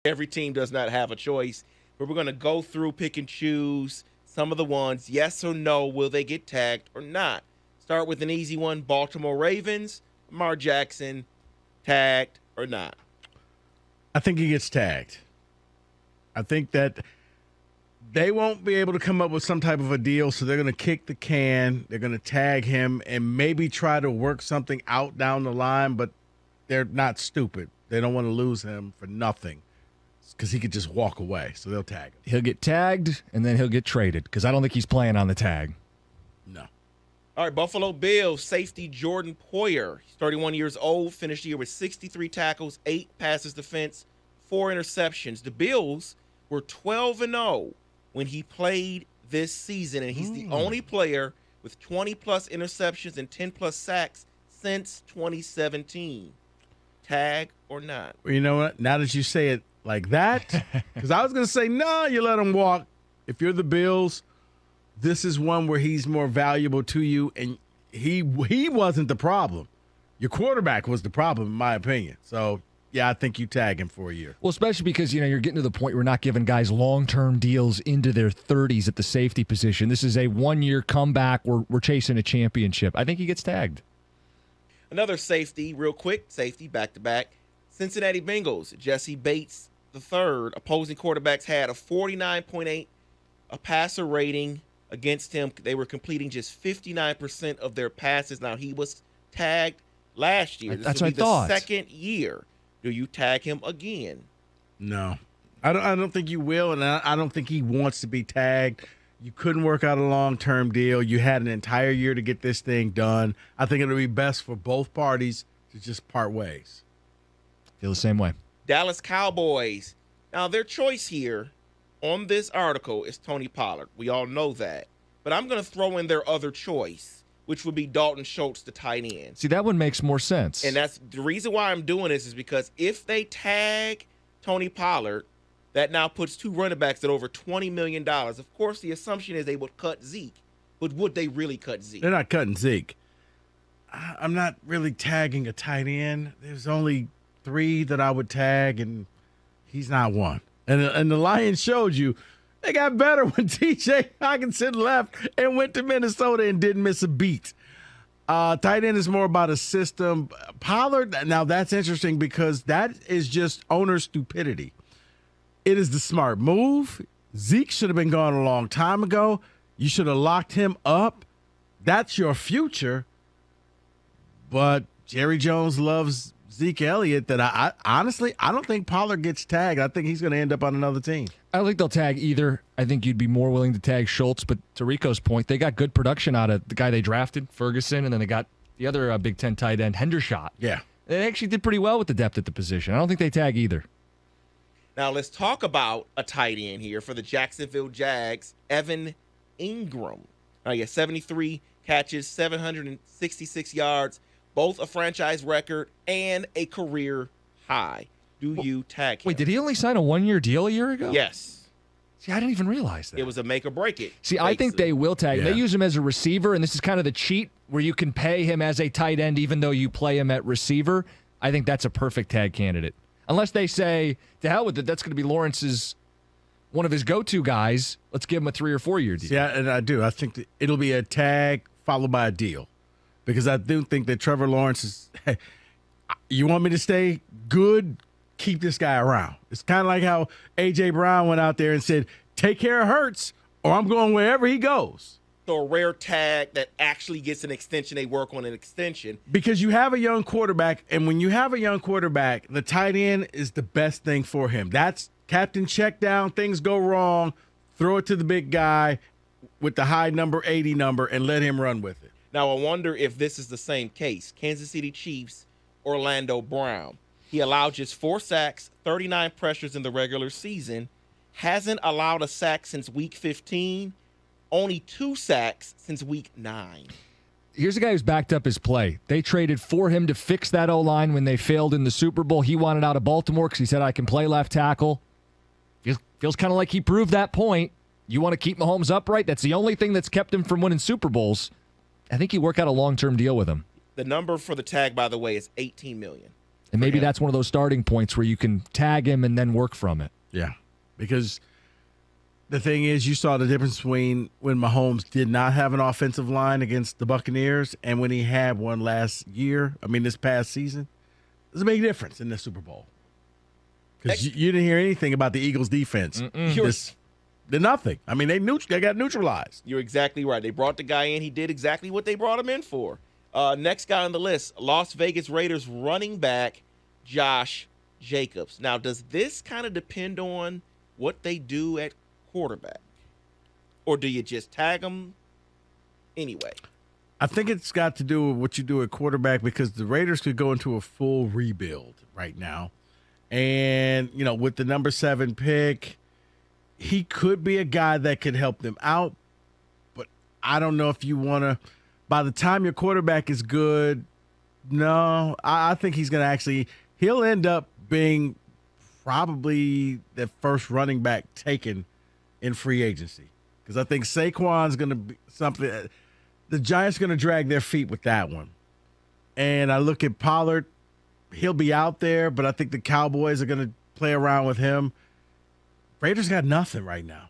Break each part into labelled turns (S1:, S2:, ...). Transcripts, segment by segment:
S1: Every team does not have a choice, but we're going to go through, pick and choose some of the ones. Yes or no, will they get tagged or not? Start with an easy one. Baltimore Ravens, Lamar Jackson, tagged or not?
S2: I think he gets tagged. I think that they won't be able to come up with some type of a deal, so they're going to kick the can. They're going to tag him and maybe try to work something out down the line, but they're not stupid. They don't want to lose him for nothing because he could just walk away, so they'll tag him.
S3: He'll get tagged, and then he'll get traded because I don't think he's playing on the tag.
S2: No.
S1: All right, Buffalo Bills safety Jordan Poyer. He's 31 years old, finished the year with 63 tackles, 8 passes defense, 4 interceptions. The Bills were 12-0 when he played this season, and he's the only player with 20-plus interceptions and 10-plus sacks since 2017. Tag or not?
S2: Well, you know what? Now that you say it like that, because I was going to say, no, you let him walk. If you're the Bills, this is one where he's more valuable to you, and he wasn't the problem. Your quarterback was the problem, in my opinion. So, yeah, I think you tag him for a year.
S3: Well, especially because, you're getting to the point where we're not giving guys long-term deals into their 30s at the safety position. This is a one-year comeback. We're chasing a championship. I think he gets tagged.
S1: Another safety, real quick, safety, back-to-back. Cincinnati Bengals, Jesse Bates III. Opposing quarterbacks had a 49.8 a passer rating against him. They were completing just 59% of their passes. Now, he was tagged last year.
S3: That's what I thought.
S1: The second year. Do you tag him again?
S2: No. I don't think you will, and I don't think he wants to be tagged. You couldn't work out a long-term deal. You had an entire year to get this thing done. I think it would be best for both parties to just part ways.
S3: Feel the same way.
S1: Dallas Cowboys. Now, their choice here on this article is Tony Pollard. We all know that. But I'm going to throw in their other choice, which would be Dalton Schultz, the tight end.
S3: See, that one makes more sense.
S1: And that's the reason why I'm doing this is because if they tag Tony Pollard, that now puts 2 running backs at over $20 million. Of course, the assumption is they would cut Zeke. But would they really cut Zeke?
S2: They're not cutting Zeke. I'm not really tagging a tight end. There's only 3 that I would tag, and he's not one. And the Lions showed you they got better when T.J. Hockenson left and went to Minnesota and didn't miss a beat. Tight end is more about a system. Pollard, now that's interesting because that is just owner stupidity. It is the smart move. Zeke should have been gone a long time ago. You should have locked him up. That's your future. But Jerry Jones loves Zeke Elliott that I honestly, I don't think Pollard gets tagged. I think he's going to end up on another team.
S3: I don't think they'll tag either. I think you'd be more willing to tag Schultz. But to Rico's point, they got good production out of the guy they drafted, Ferguson, and then they got the other Big Ten tight end, Hendershot.
S2: Yeah.
S3: They actually did pretty well with the depth at the position. I don't think they tag either.
S1: Now, let's talk about a tight end here for the Jacksonville Jags, Evan Ingram. 73 catches, 766 yards, both a franchise record and a career high. Do you tag him?
S3: Wait, did he only sign a one-year deal a year ago?
S1: Yes.
S3: See, I didn't even realize that.
S1: It was a make or break it.
S3: See, I think they will tag him.
S2: Yeah.
S3: They use him as a receiver, and this is kind of the cheat where you can pay him as a tight end even though you play him at receiver. I think that's a perfect tag candidate. Unless they say, to hell with it, that's going to be Lawrence's one of his go-to guys. Let's give him a 3 or 4 year deal.
S2: Yeah, and I do. I think that it'll be a tag followed by a deal. Because I do think that Trevor Lawrence is, hey, you want me to stay good? Keep this guy around. It's kind of like how A.J. Brown went out there and said, take care of Hurts or I'm going wherever he goes.
S1: So a rare tag that actually gets an extension. They work on an extension.
S2: Because you have a young quarterback, and when you have a young quarterback, the tight end is the best thing for him. That's captain check down, things go wrong, throw it to the big guy with the high number, 80 number, and let him run with it.
S1: Now, I wonder if this is the same case. Kansas City Chiefs, Orlando Brown. He allowed just 4 sacks, 39 pressures in the regular season, hasn't allowed a sack since week 15, only 2 sacks since week 9.
S3: Here's a guy who's backed up his play. They traded for him to fix that O-line when they failed in the Super Bowl. He wanted out of Baltimore because he said, I can play left tackle. Feels kind of like he proved that point. You want to keep Mahomes upright? That's the only thing that's kept him from winning Super Bowls. I think you work out a long-term deal with him.
S1: The number for the tag, by the way, is $18 million.
S3: And maybe that's one of those starting points where you can tag him and then work from it.
S2: Yeah, because the thing is, you saw the difference between when Mahomes did not have an offensive line against the Buccaneers and when he had one this past season. There's a big difference in the Super Bowl. Because you didn't hear anything about the Eagles' defense. They're nothing. I mean, they got neutralized.
S1: You're exactly right. They brought the guy in. He did exactly what they brought him in for. Next guy on the list, Las Vegas Raiders running back Josh Jacobs. Now, does this kind of depend on what they do at quarterback? Or do you just tag them anyway?
S2: I think it's got to do with what you do at quarterback because the Raiders could go into a full rebuild right now. And, with the number 7 pick, he could be a guy that could help them out. But I don't know if you want to, by the time your quarterback is good, no, I think he's going to he'll end up being probably the first running back taken in free agency. Because I think Saquon's going to be something, the Giants are going to drag their feet with that one. And I look at Pollard, he'll be out there, but I think the Cowboys are going to play around with him. Raiders got nothing right now.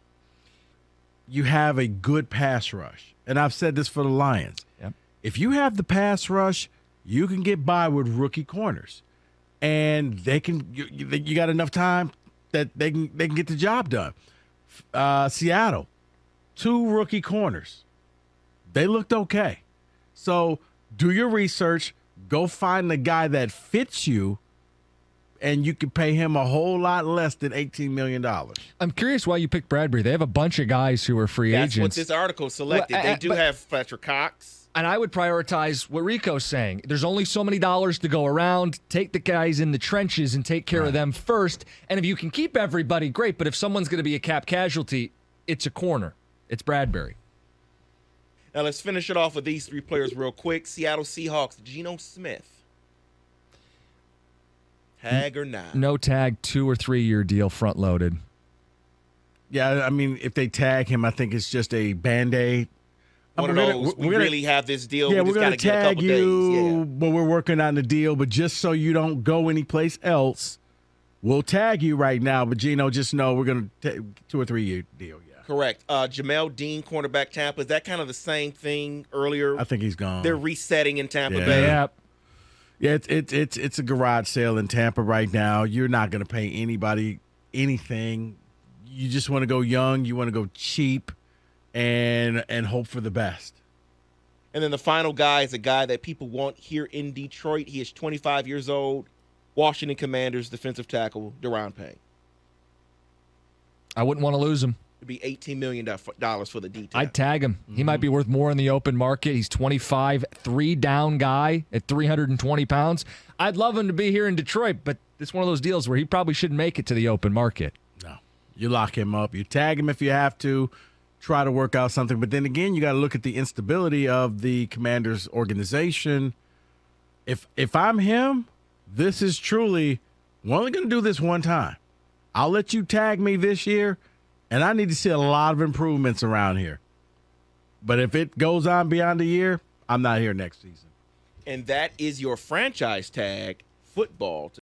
S2: You have a good pass rush. And I've said this for the Lions.
S3: Yep.
S2: If you have the pass rush, you can get by with rookie corners. And they can you got enough time that they can get the job done. Seattle, 2 rookie corners. They looked okay. So do your research, go find the guy that fits you, and you can pay him a whole lot less than $18 million.
S3: I'm curious why you picked Bradbury. They have a bunch of guys who are free agents.
S1: That's what this article selected. They do have Fletcher Cox.
S3: And I would prioritize what Rico's saying. There's only so many dollars to go around. Take the guys in the trenches and take care of them first. And if you can keep everybody, great. But if someone's going to be a cap casualty, it's a corner. It's Bradbury.
S1: Now let's finish it off with these 3 players real quick. Seattle Seahawks, Geno Smith. Tag or not?
S3: No tag, 2 or 3 year deal front loaded.
S2: Yeah, I mean, if they tag him, I think it's just a Band-Aid.
S1: One of those, we really have this deal.
S2: Yeah,
S1: we
S2: we're going to tag you, but we're working on the deal. But just so you don't go anyplace else, we'll tag you right now. But, Gino, just know we're going to take 2 or 3 year deal, yeah.
S1: Correct. Jamel Dean, cornerback Tampa. Is that kind of the same thing earlier?
S2: I think he's gone.
S1: They're resetting in Tampa Bay.
S3: Yeah.
S2: Yeah, it's a garage sale in Tampa right now. You're not going to pay anybody anything. You just want to go young. You want to go cheap, and hope for the best.
S1: And then the final guy is a guy that people want here in Detroit. He is 25 years old. Washington Commanders defensive tackle Deron Payne.
S3: I wouldn't want to lose him.
S1: It'd be $18 million for the detail.
S3: I'd tag him. He might be worth more in the open market. He's 25, 3-down guy at 320 pounds. I'd love him to be here in Detroit, but it's one of those deals where he probably shouldn't make it to the open market.
S2: No. You lock him up. You tag him if you have to. Try to work out something. But then again, you got to look at the instability of the Commanders organization. If I'm him, this is truly, we're only going to do this one time. I'll let you tag me this year. And I need to see a lot of improvements around here. But if it goes on beyond a year, I'm not here next season.
S1: And that is your franchise tag football.